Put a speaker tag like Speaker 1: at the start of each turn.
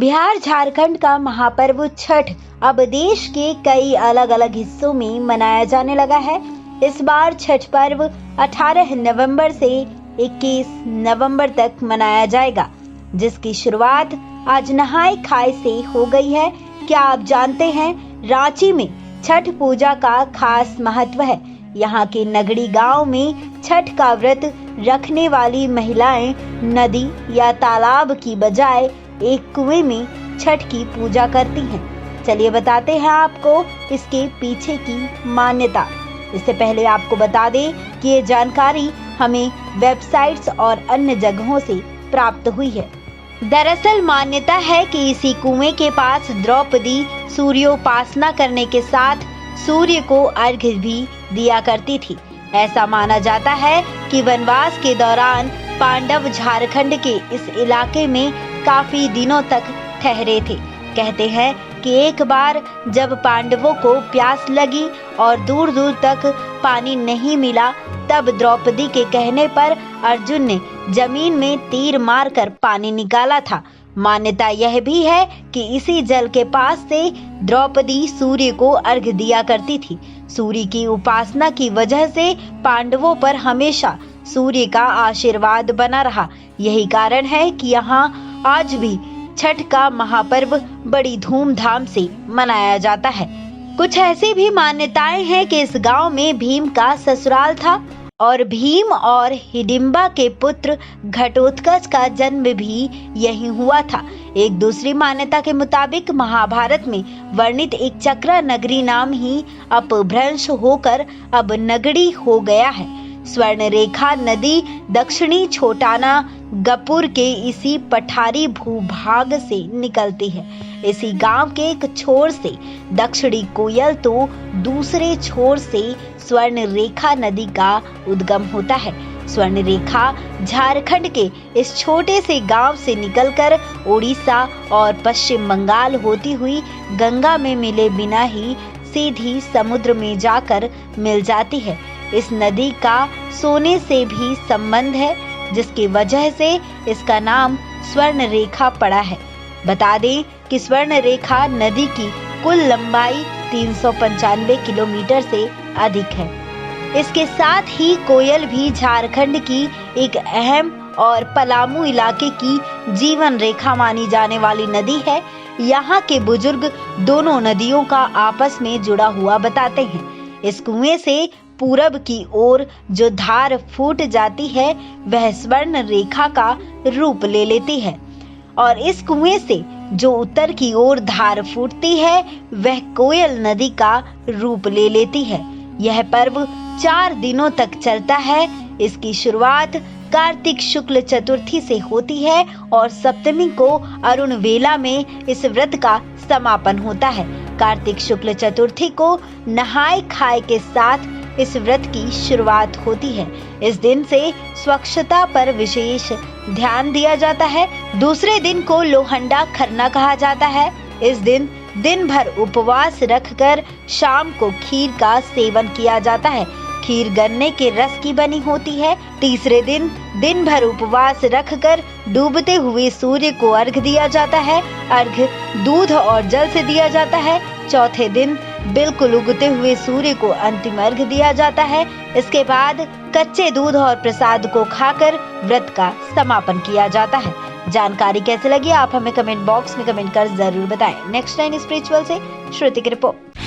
Speaker 1: बिहार झारखंड का महापर्व छठ अब देश के कई अलग अलग हिस्सों में मनाया जाने लगा है। इस बार छठ पर्व 18 नवंबर से 21 नवंबर तक मनाया जाएगा, जिसकी शुरुआत आज नहाय खाए से हो गई है। क्या आप जानते हैं, रांची में छठ पूजा का खास महत्व है। यहाँ के नगड़ी गांव में छठ का व्रत रखने वाली महिलाएं नदी या तालाब की बजाय एक कुएं में छठ की पूजा करती हैं। चलिए बताते हैं आपको इसके पीछे की मान्यता। इससे पहले आपको बता दें कि ये जानकारी हमें वेबसाइट्स और अन्य जगहों से प्राप्त हुई है। दरअसल मान्यता है कि इसी कुएं के पास द्रौपदी सूर्योपासना करने के साथ सूर्य को अर्घ्य भी दिया करती थी। ऐसा माना जाता है कि वनवास के दौरान पांडव झारखंड के इस इलाके में काफी दिनों तक ठहरे थे। कहते हैं कि एक बार जब पांडवों को प्यास लगी और दूर दूर तक पानी नहीं मिला, तब द्रौपदी के कहने पर अर्जुन ने जमीन में तीर मारकर पानी निकाला था। मान्यता यह भी है कि इसी जल के पास से द्रौपदी सूर्य को अर्घ्य दिया करती थी। सूर्य की उपासना की वजह से पांडवों पर हमेशा सूर्य का आशीर्वाद बना रहा। यही कारण है कि यहाँ आज भी छठ का महापर्व बड़ी धूमधाम से मनाया जाता है। कुछ ऐसी भी मान्यताएं हैं कि इस गांव में भीम का ससुराल था और भीम और हिडिंबा के पुत्र घटोत्कच का जन्म भी यहीं हुआ था। एक दूसरी मान्यता के मुताबिक महाभारत में वर्णित एक चक्रा नगरी नाम ही अपभ्रंश होकर अब नगड़ी हो गया है। स्वर्ण रेखा नदी दक्षिणी छोटाना गपुर के इसी पठारी भूभाग से निकलती है। इसी गांव के एक छोर से दक्षिणी कोयल तो दूसरे छोर से स्वर्ण रेखा नदी का उद्गम होता है। स्वर्ण रेखा झारखंड के इस छोटे से गांव से निकलकर उड़ीसा और पश्चिम बंगाल होती हुई गंगा में मिले बिना ही सीधी समुद्र में जाकर मिल जाती है। इस नदी का सोने से भी संबंध है, जिसकी वजह से इसका नाम स्वर्ण रेखा पड़ा है। बता दें कि स्वर्ण रेखा नदी की कुल लंबाई 395 किलोमीटर से अधिक है। इसके साथ ही कोयल भी झारखंड की एक अहम और पलामू इलाके की जीवन रेखा मानी जाने वाली नदी है। यहाँ के बुजुर्ग दोनों नदियों का आपस में जुड़ा हुआ बताते हैं। इस कुएं से पूरब की ओर जो धार फूट जाती है, वह स्वर्ण रेखा का रूप ले लेती है, और इस कुएं से जो उत्तर की ओर धार फूटती है, वह कोयल नदी का रूप ले लेती है। यह पर्व 4 दिनों तक चलता है। इसकी शुरुआत कार्तिक शुक्ल चतुर्थी से होती है और सप्तमी को अरुण वेला में इस व्रत का समापन होता है। कार्तिक शुक्ल चतुर्थी को नहाय खाए के साथ इस व्रत की शुरुआत होती है। इस दिन से स्वच्छता पर विशेष ध्यान दिया जाता है। दूसरे दिन को लोहंडा खरना कहा जाता है। इस दिन भर उपवास रखकर शाम को खीर का सेवन किया जाता है। खीर गन्ने के रस की बनी होती है। तीसरे दिन भर उपवास रखकर डूबते हुए सूर्य को अर्घ्य दिया जाता है। अर्घ्य दूध और जल से दिया जाता है। चौथे दिन बिल्कुल उगते हुए सूर्य को अंतिम अर्घ्य दिया जाता है। इसके बाद कच्चे दूध और प्रसाद को खाकर व्रत का समापन किया जाता है। जानकारी कैसे लगी आप हमें कमेंट बॉक्स में कमेंट कर जरूर बताएं। नेक्स्ट 9 स्पिरिचुअल से श्रुति की रिपोर्ट।